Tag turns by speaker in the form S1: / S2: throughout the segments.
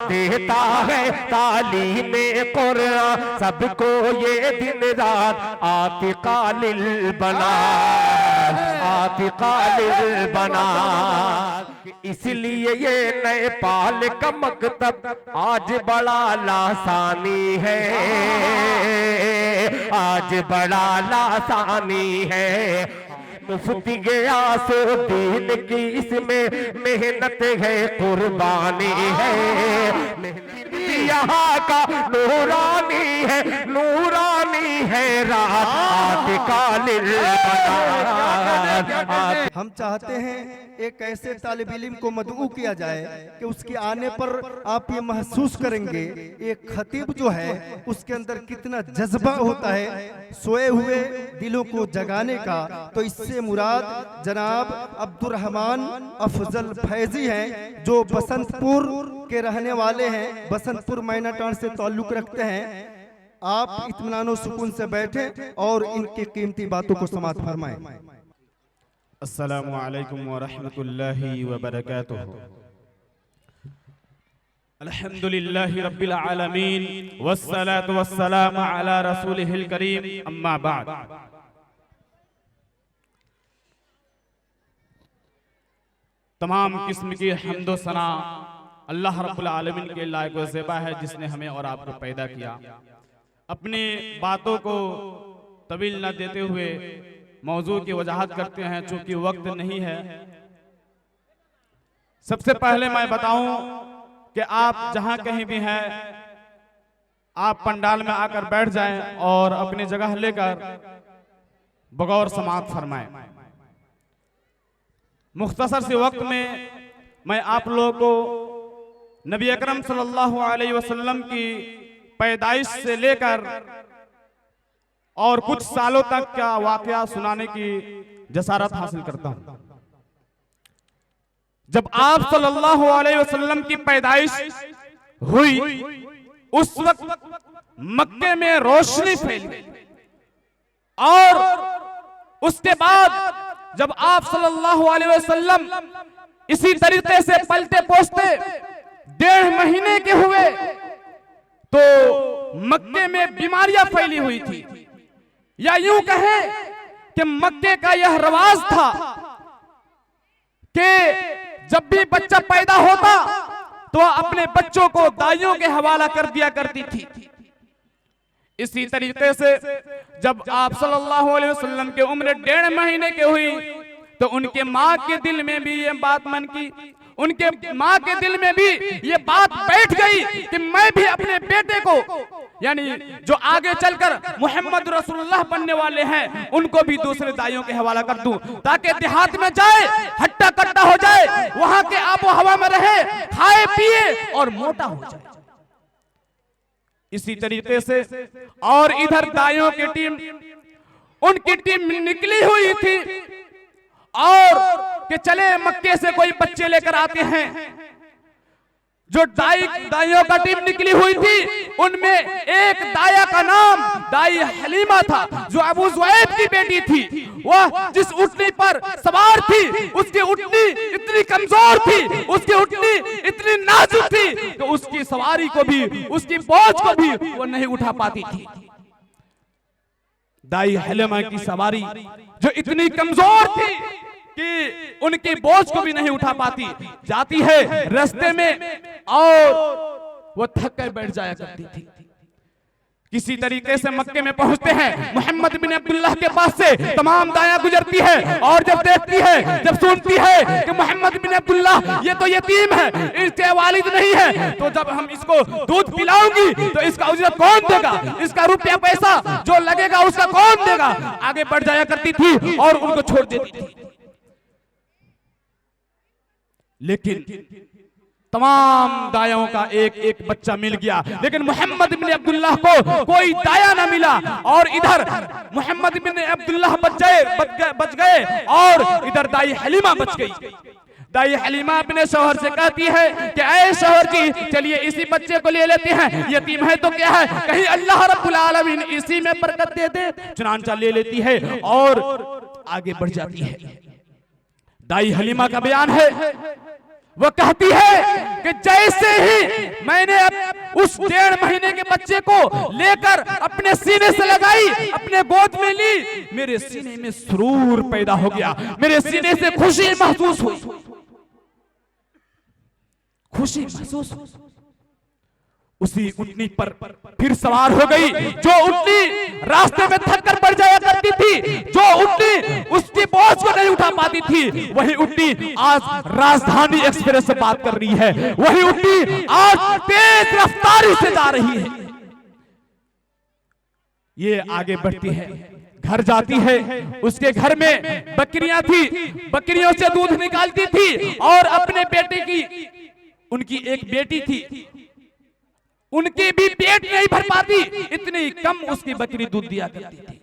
S1: देता है तालीमे कुरान सबको ये दिन रात आतिका लिल बना आतिका लिल बना। इसलिए ये नेपाल का मकतब आज बड़ा लासानी है, आज बड़ा लासानी है। मुफ्ती गियासुद्दीन की इसमें मेहनत है, कुर्बानी है। यहाँ का नूरानी है, नूरानी है रात आतिका लिल बना।
S2: हम चाहते हैं एक ऐसे तालिब इल्म को मदऊ किया जाए कि उसके आने पर आप ये महसूस करेंगे एक खतीब जो है उसके अंदर कितना जज्बा होता है सोए हुए दिलों को जगाने का। तो इससे मुराद जनाब अब्दुर्रहमान अफजल फैजी हैं, जो बसंतपुर के रहने वाले हैं, बसंतपुर मैनाटान से ताल्लुक रखते हैं। आप इत्मीनान सुकून से बैठे और इनकी कीमती बातों को समाअत फरमाएं।
S3: अस्सलामु अलैकुम व रहमतुल्लाहि व बरकातुहू। अल्हम्दुलिल्लाहि रब्बिल आलमीन वस्सलातु वस्सलामु अला रसूलिहिल करीम, अम्मा बाद। तमाम किस्म की हम्दो सना अल्लाह रब्बुल आलमीन के लायक व ज़ेबा है, जिसने हमें और आपको पैदा किया। अपनी बातों को तवील न देते हुए मौजू की वजाहत करते हैं, चूंकि वक्त नहीं है। सबसे पहले मैं बताऊं कि आप जहां कहीं भी हैं, आप पंडाल में आकर बैठ जाएं और अपनी जगह लेकर बगौर समाअत फरमाएं। मुख्तसर से वक्त में मैं आप लोगों को नबी अकरम सल्लल्लाहु अलैहि वसल्लम की पैदाइश से लेकर और कुछ सालों तक का वाकया सुनाने की जसारत हासिल करता हूं। जब आप सल्लल्लाहु अलैहि वसल्लम की पैदाइश हुई उस वक्त मक्के में रोशनी फैली, और उसके बाद जब आप सल्लल्लाहु अलैहि वसल्लम इसी तरीके से पलते पोसते 1.5 महीने के हुए तो मक्के में बीमारियां फैली हुई थी, या यूं कहें कि मक्के का यह रवाज था कि जब भी बच्चा पैदा होता तो अपने बच्चों को दाइयों के हवाला कर दिया करती थी। इसी तरीके से जब आप सल्लल्लाहु अलैहि वसल्लम की उम्र 1.5 महीने की हुई तो उनके माँ के दिल में भी ये बात मन की, उनके माँ के दिल में भी ये बात बैठ गई कि मैं भी अपने बेटे को, यानी जो आगे चलकर मोहम्मद रसूलुल्लाह बनने वाले हैं, उनको भी दूसरे दाइयों के हवाला कर दूं, ताकि देहात में जाए, हट्टा कट्टा हो जाए, वहां के आबो हवा में रहे, खाए पिए और मोटा हो जाए। इसी तरीके से और इधर दाइयों की टीम, उनकी टीम निकली हुई थी और कि चले मक्के से कोई बच्चे लेकर आते हैं। जो दाइयों का टीम निकली हुई थी उनमें एक दाया का नाम दाई हलीमा था, जो अबू ज़ुऐब की बेटी थी। वह जिस उठनी पर सवार थी उसकी उठनी इतनी कमजोर थी, उसकी उठनी इतनी नाजुक थी कि उसकी सवारी को भी, उसकी बोझ को भी वो नहीं उठा पाती थी। दाई हलीमा की सवारी जो इतनी कमजोर थी कि उनकी बोझ को भी नहीं उठा पाती, जाती है रास्ते में और वो थक कर बैठ जाया करती थी। किसी तरीके से मक्के में पहुंचते हैं, मोहम्मद बिन अब्दुल्लाह के पास से तमाम दाया गुजरती है और जब देखती है, जब सुनती है कि मोहम्मद बिन अब्दुल्लाह ये तो यतीम है, इसके वालिद नहीं है, तो जब हम इसको दूध पिलाऊंगी तो इसका उजरत कौन देगा, इसका रुपया पैसा जो लगेगा उसका कौन देगा। आगे बढ़ जाया करती थी और उनको छोड़ देती थी। लेकिन तमाम दायों का एक एक बच्चा मिल गया, लेकिन मोहम्मद बिन अब्दुल्लाह को कोई दाया ना मिला। और इधर मोहम्मद बिन अब्दुल्लाह बच गए और इधर दाई हलीमा बच गई। दाई हलीमा अपने शौहर से कहती है कि ऐ शौहर जी, चलिए इसी बच्चे को ले लेते हैं, यतीम है तो क्या है, कहीं अल्लाह रब्बुल आलमीन इसी में बरकत दे दे। चुनांचा ले लेती है और आगे बढ़ जाती है। दाई हलीमा का बयान है, वो कहती है कि जैसे ही मैंने उस 1.5 महीने के बच्चे को लेकर अपने सीने से लगाई, अपने गोद में ली, मेरे सीने में सुरूर पैदा हो गया, मेरे सीने से खुशी महसूस हुई, खुशी महसूस हुई। उसी ऊँटनी पर फिर सवार हो गई, जो ऊँटनी रास्ते में थक कर पड़ जाया करती थी, जो ऊँटनी उसकी बोझ को नहीं उठा पाती थी, वही ऊँटनी आज राजधानी एक्सप्रेस से बात कर रही है, वही ऊँटनी आज तेज रफ्तारी से जा रही है। ये आगे बढ़ती है, घर जाती है, उसके घर में बकरियां थी, बकरियों से दूध निकालती थी और अपने बेटे की, उनकी एक बेटी थी, उनके भी पेट नहीं भर पाती, इतनी कम उसकी बकरी दूध दिया करती थी।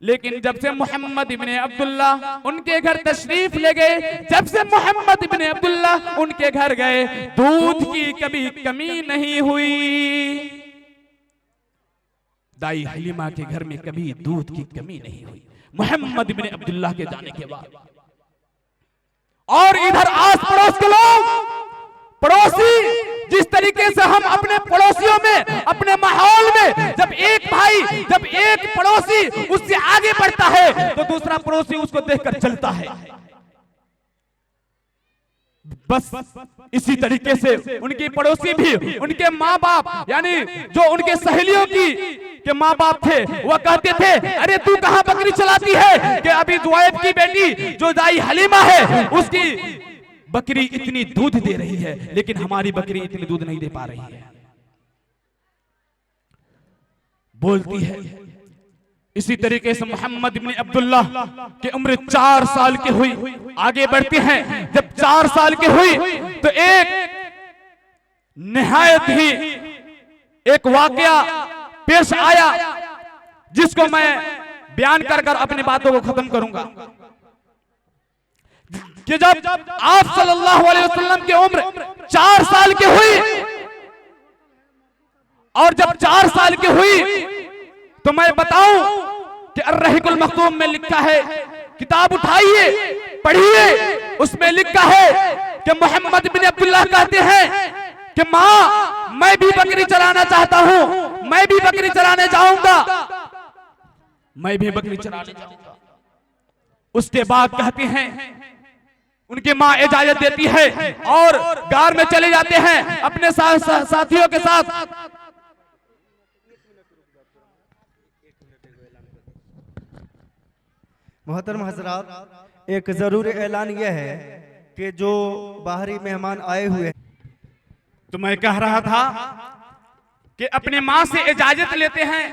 S3: लेकिन जब से मोहम्मद इब्ने अब्दुल्ला उनके घर तशरीफ ले गए, जब से मोहम्मद इब्ने अब्दुल्ला उनके घर गए, दूध की कभी कमी नहीं हुई। दाई हलीमा के घर में कभी दूध की कमी नहीं हुई मोहम्मद इब्ने अब्दुल्ला के जाने के बाद। और इधर आस पड़ोस के लोग, पड़ोसी, जिस तरीके से हम अपने पड़ोसियों में, अपने माहौल में, जब एक भाई, जब एक पड़ोसी उससे आगे बढ़ता है तो दूसरा पड़ोसी उसको देखकर चलता है। बस इसी तरीके से उनकी पड़ोसी भी, उनके माँ बाप, यानी जो उनके सहेलियों के माँ बाप थे, वह कहते थे, अरे तू कहां बकरी चलाती है कि अभी जुवैब की बेटी जो दाई हलीमा है उसकी बकरी इतनी दूध दे रही है, लेकिन हमारी बकरी इतनी दूध नहीं दे पा रही है। बोलती है। इसी तरीके से मोहम्मद इब्ने अब्दुल्ला की उम्र 4 साल की हुई, आगे बढ़ती हैं। जब 4 साल की हुई तो एक निहायत ही एक वाकया पेश आया, जिसको मैं बयान कर कर अपनी बातों को खत्म करूंगा। कि जब आप सल्लल्लाहु अलैहि वसल्लम की उम्र 4 साल की हुई, और जब 4 साल की हुई तो मैं बताऊं कि अर्रहीकुल मखतूम में लिखा है, किताब उठाइए पढ़िए, उसमें लिखा है कि मोहम्मद इब्ने अब्दुल्लाह कहते हैं कि मां मैं भी बकरी चराना चाहता हूं, मैं भी बकरी चराने जाऊंगा, मैं भी बकरी चराने जाऊंगा। उसके बाद कहते हैं उनकी मां इजाजत देती है और गार में चले जाते हैं अपने साथियों के साथ।
S2: मोहतरम हजरात, एक जरूरी ऐलान यह है कि जो बाहरी मेहमान आए हुए,
S3: तो मैं कह रहा था कि अपनी मां से इजाजत लेते हैं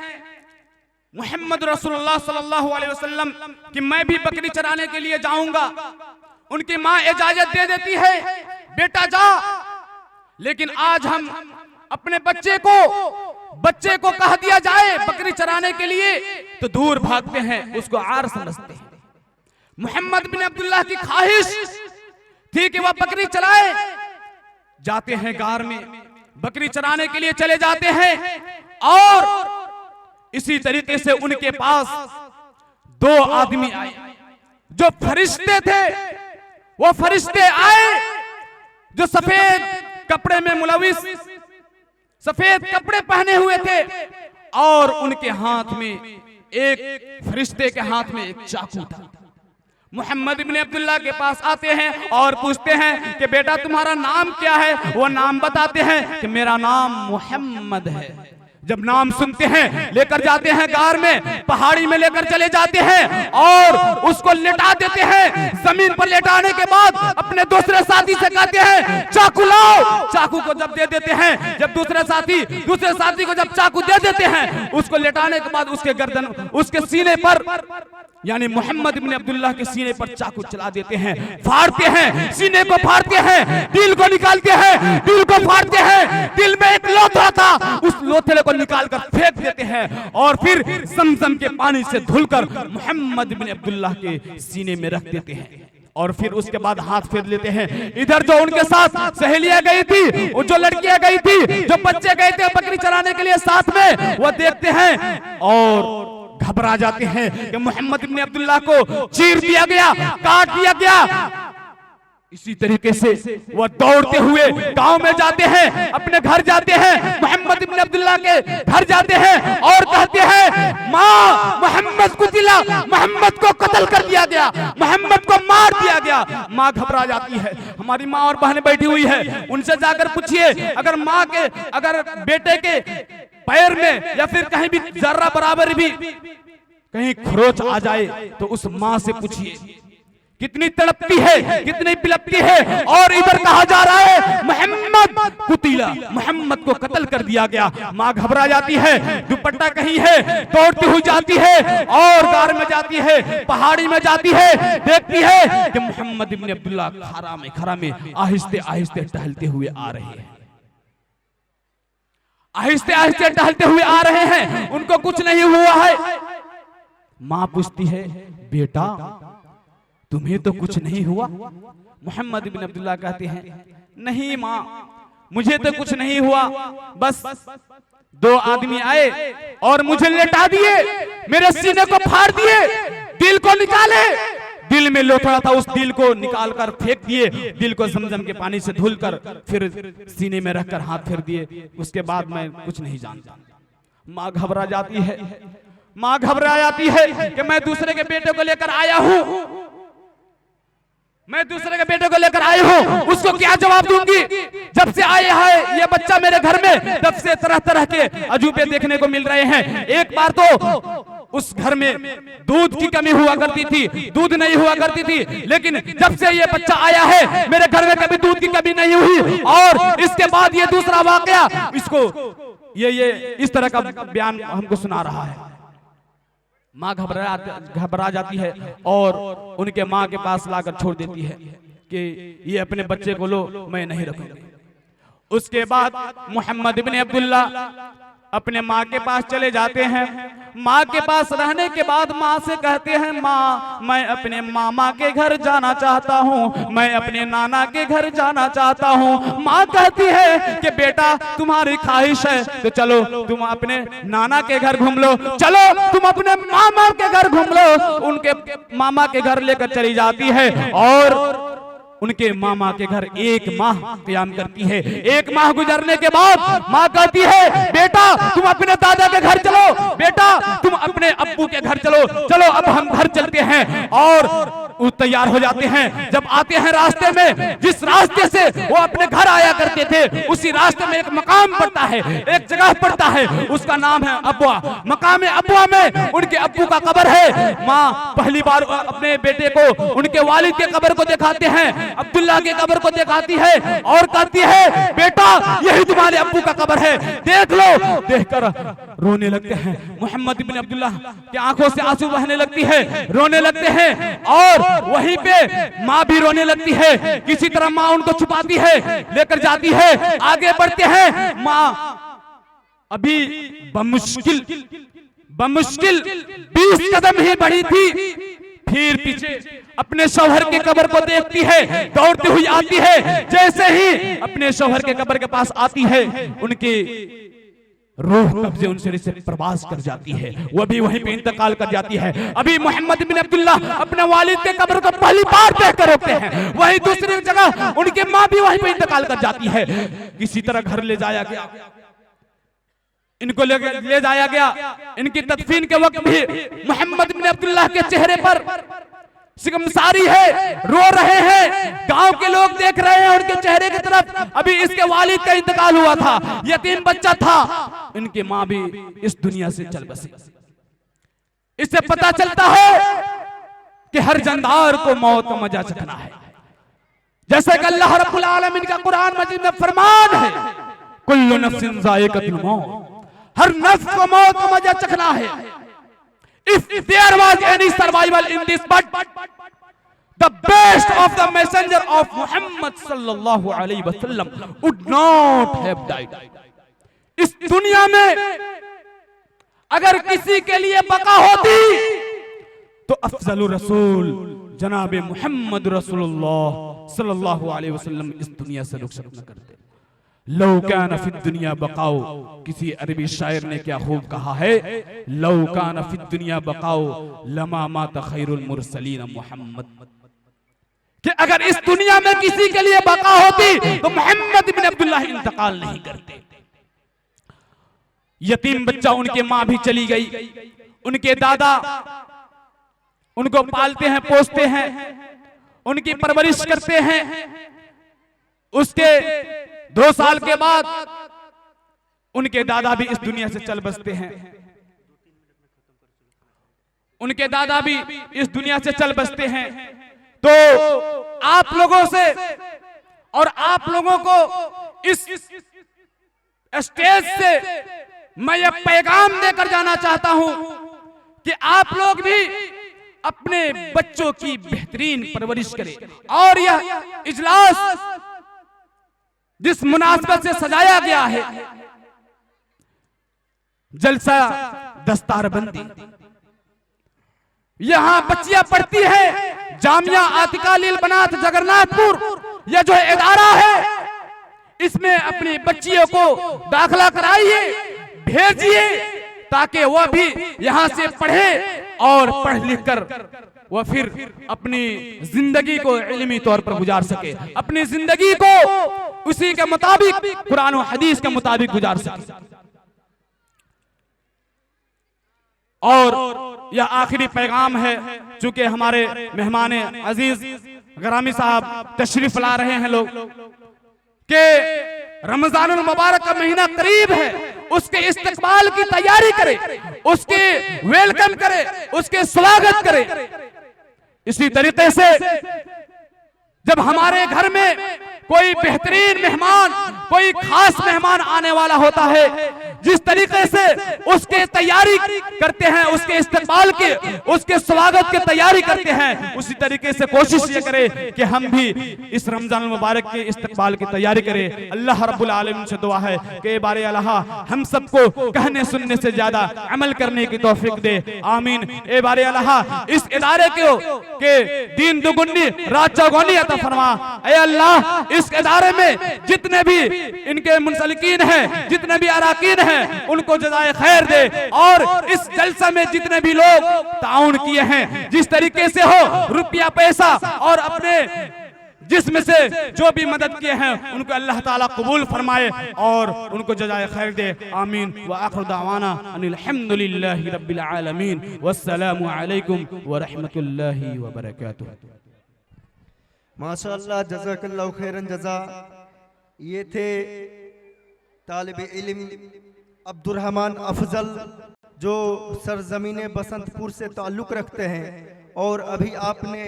S3: मोहम्मद रसूलुल्लाह सल्लल्लाहु अलैहि वसल्लम कि मैं भी बकरी चराने के लिए जाऊंगा। उनकी मां इजाजत दे देती है, बेटा जा। लेकिन आज हम अपने बच्चे को कह दिया जाए बकरी चराने के लिए तो दूर भागते हैं, उसको आर समझते हैं। मोहम्मद बिन अब्दुल्लाह की ख्वाहिश थी कि वह बकरी चलाए, जाते हैं गार में बकरी चराने के लिए चले जाते हैं। और इसी तरीके से उनके पास 2 आदमी आए जो फरिश्ते थे। वो फरिश्ते आए जो सफेद कपड़े में मुलविस, सफेद कपड़े पहने हुए थे, और उनके हाथ में एक फरिश्ते के हाथ में एक चाकू था। मोहम्मद इब्ने अब्दुल्लाह के पास आते हैं और पूछते हैं कि बेटा तुम्हारा नाम क्या है? वो नाम बताते हैं कि मेरा नाम मोहम्मद है। जब नाम सुनते हैं लेकर जाते हैं गार में, पहाड़ी में लेकर चले जाते हैं और उसको लेटा देते हैं। जमीन पर लेटाने के बाद अपने दूसरे साथी से कहते हैं चाकू लाओ। चाकू को जब दे देते हैं, जब दूसरे साथी को जब चाकू दे देते हैं, उसको लेटाने के बाद उसके गर्दन, उसके सीने पर, यानी मोहम्मद इब्ने अब्दुल्लाह के सीने पर चाकू चला देते हैं, फाड़ते हैं, सीने को फाड़ते हैं, दिल को निकालते हैं, दिल को फाड़ते हैं। दिल में एक लोथा था, उस लोथड़े को निकालकर फेंक देते हैं और फिर समसम के पानी से धुलकर मोहम्मद इब्ने अब्दुल्लाह के सीने में रख देते हैं। और फिर उसके बाद हाथ फेर लेते हैं। इधर जो उनके साथ सहेलियां गई थी, जो लड़कियां गई थी, जो बच्चे गए थे बकरी चराने के लिए साथ में, वो देखते हैं और घबरा जाते हैं कि मोहम्मद इब्ने अब्दुल्लाह को चीर दिया गया, काट दिया गया। इसी तरीके से वह दौड़ते हुए गांव में जाते हैं, अपने घर जाते हैं, मोहम्मद इब्न अब्दुल्लाह के घर जाते हैं और कहते हैं माँ मोहम्मद को दिला, मोहम्मद को कत्ल कर दिया गया, मोहम्मद को मार दिया गया। माँ घबरा जाती है। हमारी माँ और बहनें बैठी हुई है, उनसे जाकर पूछिए अगर माँ के अगर बेटे के पैर में या फिर कहीं भी जर्रा बराबर भी कहीं खरोच आ जाए तो उस माँ से पूछिए कितनी तड़पती है, कितनी पिलपती है। और इधर कहा जा रहा है मोहम्मद कुतिला, मोहम्मद को कत्ल कर दिया गया। माँ घबरा जाती है, दुपट्टा कहीं है, दौड़ती हुई जाती है और गार में जाती है, पहाड़ी में जाती है, देखती है कि मोहम्मद इब्न अब्दुल्लाह खरा में आहिस्ते आहिस्ते टहलते हुए आ रहे हैं, आहिस्ते आहिस्ते टहलते हुए आ रहे हैं, उनको कुछ नहीं हुआ है। माँ पूछती है बेटा तुम्हें तो कुछ नहीं हुआ? मोहम्मद इब्न अब्दुल्लाह कहते हैं नहीं माँ मुझे तो कुछ नहीं हुआ, बस दो आदमी आए और मुझे लेटा दिए, मेरे सीने को फाड़ दिए, दिल को निकाले, दिल में लोथड़ा था उस दिल को निकाल कर फेंक दिए, दिल को जमजम के पानी से धुलकर फिर सीने में रखकर हाथ फेर दिए, उसके बाद मैं कुछ नहीं जानता। माँ घबरा जाती है, माँ घबरा जाती है कि मैं दूसरे के बेटे को लेकर आया हूं, मैं दूसरे के बेटे को लेकर आई हूँ, उसको क्या जवाब दूंगी? जब से आए हैं ये बच्चा मेरे घर में तब से तरह तरह के अजूबे देखने को मिल रहे हैं। एक बार तो उस घर में दूध की कमी हुआ करती थी, दूध नहीं हुआ करती थी, लेकिन जब से ये बच्चा आया है मेरे घर में कभी दूध की कमी नहीं हुई। और इसके बाद ये दूसरा वाकया, इसको ये इस तरह का बयान हमको सुना रहा है। माँ घबरा जाती है और उनके माँ के पास लाकर छोड़ देती है कि ये अपने बच्चे को लो, मैं नहीं रखूंगी। उसके बाद मोहम्मद इब्न अब्दुल्लाह अपने माँ के पास चले जाते हैं। माँ के पास रहने के बाद माँ से कहते हैं माँ मैं अपने मामा के घर जाना चाहता हूँ, मैं अपने नाना के घर जाना चाहता हूँ। माँ कहती है कि बेटा तुम्हारी ख्वाहिश है तो चलो तुम अपने नाना के घर घूम लो, चलो तुम अपने मामा के घर घूम लो। उनके मामा के घर लेकर चली जाती है और उनके मामा के घर एक माह क़याम करती है। एक माह गुजरने के बाद माँ कहती है बेटा तुम अपने दादा के घर चलो, बेटा तुम अपने अब्बू के घर चलो, चलो अब हम घर चलते हैं। और वो तैयार हो जाते हैं। जब आते हैं रास्ते में, जिस रास्ते से वो अपने घर आया करते थे उसी रास्ते में एक मकाम पड़ता है, एक जगह पड़ता है, उसका नाम है अबवा। मकाम अबवा में उनके अब्बू का कब्र है। माँ पहली बार अपने बेटे को उनके वालिद के कब्र को दिखाते हैं, अब्दुल्ला के कब्र को दिखाती है और कहती है बेटा यही तुम्हारे अब्बू का कब्र है, देख लो। देखकर रोने लगते हैं। मोहम्मद इब्न अब्दुल्ला की आंखों से आंसू बहने लगती है, रोने लगते हैं और वहीं पे माँ भी रोने लगती है। किसी तरह माँ उनको छुपाती है, लेकर जाती है, आगे बढ़ते हैं। माँ अभी बमुश्किल 20 कदम ही बढ़ी थी, फिर पीछे अपने शौहर के कब्र को देखती है, दौड़ती हुई आती है। जैसे ही अपने शौहर के कब्र के पास आती है उनकी रूह कब्जे उनसे से प्रवास कर जाती है, वो भी वहीं पे इंतकाल कर जाती है। अभी मोहम्मद बिन अब्दुल्ला अपने वालिद के कब्र को पहली बार देखकर रोकते हैं, वहीं दूसरी जगह उनकी माँ भी वहीं पे इंतकाल कर जाती है। किसी तरह घर ले जाया गया, इनको ले जाया गया। इनकी तदफीन के वक्त भी मोहम्मद बिन अब्दुल्लाह के चेहरे पर सिगमसारी है, रो रहे हैं। गांव के लोग देख रहे हैं उनके चेहरे की तरफ। अभी इसके वालिद का इंतकाल हुआ था, यतीम बच्चा था, इनकी माँ भी इस दुनिया से चल बसी। इससे पता चलता है कि हर जानदार को मौत का मजा चखना है। जैसे कि अल्लाह रब्बुल आलमीन का कुरान मजीद में फरमान है कुल्लु नफ्सिन ज़ाइक़तुल मौत, हर नफ्स को मौत का मजा चखना है। If there was any survival in this, but the best of the messenger of Muhammad sallallahu alaihi wasallam would not have died. इस दुनिया में अगर किसी के लिए बका होती तो अफजलुर रसूल जनाबे मोहम्मद रसूलुल्लाह सल्लल्लाहु अलैहि वसल्लम इस दुनिया से रुखसत न करते। लौ कान फिद दुनिया बकाओ, किसी अरबी शायर ने क्या खूब कहा है, लौ कान फिद दुनिया बकाओ लमा मात खैरुल मुरसलीन मोहम्मद, कि अगर इस दुनिया में किसी के लिए बका होती तो मोहम्मद बिन अब्दुल्लाह इंतकाल नहीं करते। यतीम बच्चा, उनके मां भी चली गई, उनके दादा उनको पालते हैं, पोसते हैं, उनकी परवरिश करते हैं। उसके 2 साल के बाद उनके दादा भी इस दुनिया से चल बसते हैं। उनके दादा भी इस दुनिया से चल बसते हैं। तो आप लोगों से और आप लोगों को इस स्टेज से मैं यह पैगाम देकर जाना चाहता हूं कि आप लोग भी अपने बच्चों की बेहतरीन परवरिश करें। और यह इजलास जिस मुनासबत से सजाया गया है, जलसा दस्तारबंदी, यहां बच्चियां पढ़ती है जामिया आतिका लील बनात जगन्नाथपुर, यह जो इदारा है इसमें अपनी बच्चियों को दाखिला कराइए, भेजिए, ताकि वह भी यहां से पढ़े और पढ़ लिख कर वह फिर अपनी जिंदगी को इल्मी तौर पर गुजार सके, अपनी जिंदगी को उसी के मुताबिक, कुरान और हदीस के मुताबिक गुजार सके। और यह आखिरी पैगाम है, चूंकि हमारे मेहमान अजीज गरामी साहब तशरीफ ला रहे हैं लोग, कि रमजानुल मुबारक का महीना करीब है, उसके इस्तकबाल की तैयारी करें, उसके वेलकम करें, उसके स्वागत करें। इसी तरीके से जब हमारे घर में कोई बेहतरीन मेहमान, कोई खास मेहमान आने वाला होता है, जिस तरीके से उसके तैयारी करते हैं, उसके इस्तकबाल के, उसके स्वागत की तैयारी करते हैं, उसी तरीके से कोशिश ये करें कि हम भी इस रमजान मुबारक के इस्तकबाल की तैयारी करें। अल्लाह रब्बुल आलमीन से दुआ है कि बारे अल्लाह हम सबको कहने सुनने से ज्यादा अमल करने की तौफीक दे, आमीन। ए बारे अल्लाह इस इदारे के दीन दुगुनी रात चौगुनी अता फरमा। ए अल्लाह इस इदारे में जितने भी इनके मुंसलिकीन हैं, जितने भी अराकीन हैं, उनको जज़ाए खैर दे। और इस जलसा में जितने भी लोग ताउन किए हैं, जिस तरीके से हो रुपया पैसा और अपने जिस्म से जो भी मदद किए हैं, उनको अल्लाह ताला कबूल फरमाए और उनको जज़ाए खैर दे, आमीन। व आखिर दावाना अनिल हम्दुलिल्लाहि रब्बिल आलमीन, वस्सलामु अलैकुम व रहमतुल्लाहि व बरकातुहू।
S2: माशाअल्लाह, जज़ाकल्लाहु खैरन जज़ा। ये थे तालिब इल्म अब्दुर्रहमान अफजल, जो सरजमीन बसंतपुर से ताल्लुक़ रखते हैं। और अभी आपने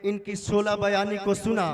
S2: इनकी 16 बयानी को सुना।